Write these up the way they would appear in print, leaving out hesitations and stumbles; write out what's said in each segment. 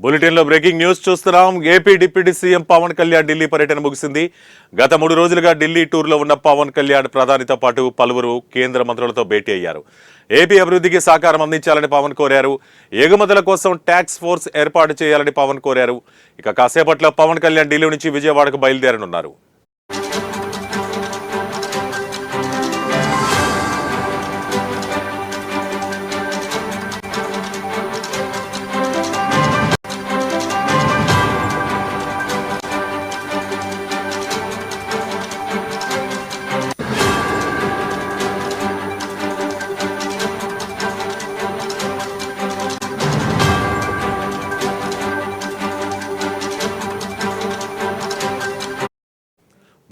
బులెటిన్లో breaking news చూస్తున్నాం. AP deputy CM Pawan Kalyan Delhi పర్యటన ముగిసింది. గత 3 రోజులుగా ఢిల్లీ టూర్లో ఉన్న పవన్ కళ్యాణ్ ప్రధానితో పాటు పలువురు కేంద్ర మంత్రులతో భేటీ అయ్యారు. ఏపీ అభివృద్ధికి సహకారం అందించాలని పవన్ కోరారు. ఎగుమతుల కోసం టాస్క్ ఫోర్స్ ఏర్పాటు చేయాలని పవన్ కోరారు. ఇక కాసేపట్లో పవన్ కళ్యాణ్ ఢిల్లీ నుంచి విజయవాడకు బయలుదేరనున్నారు.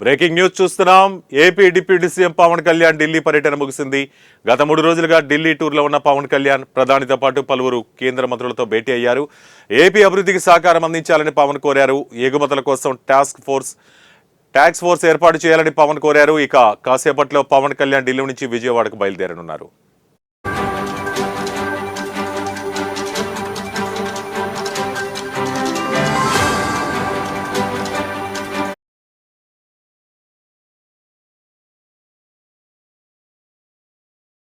బ్రేకింగ్ న్యూస్ చూస్తున్నాం. AP deputy CM Pawan Kalyan Delhi పర్యటన ముగిసింది. గత 3 రోజులుగా ఢిల్లీ టూర్లో ఉన్న పవన్ కళ్యాణ్ ప్రధానితో పాటు పలువురు కేంద్ర మంత్రులతో భేటీ అయ్యారు. ఏపీ అభివృద్ధికి సహకారం అందించాలని పవన్ కోరారు. ఎగుమతుల కోసం టాస్క్ ఫోర్స్ ఏర్పాటు చేయాలని పవన్ కోరారు. ఇక కాసేపట్లో పవన్ కళ్యాణ్ ఢిల్లీ నుంచి విజయవాడకు బయలుదేరనున్నారు.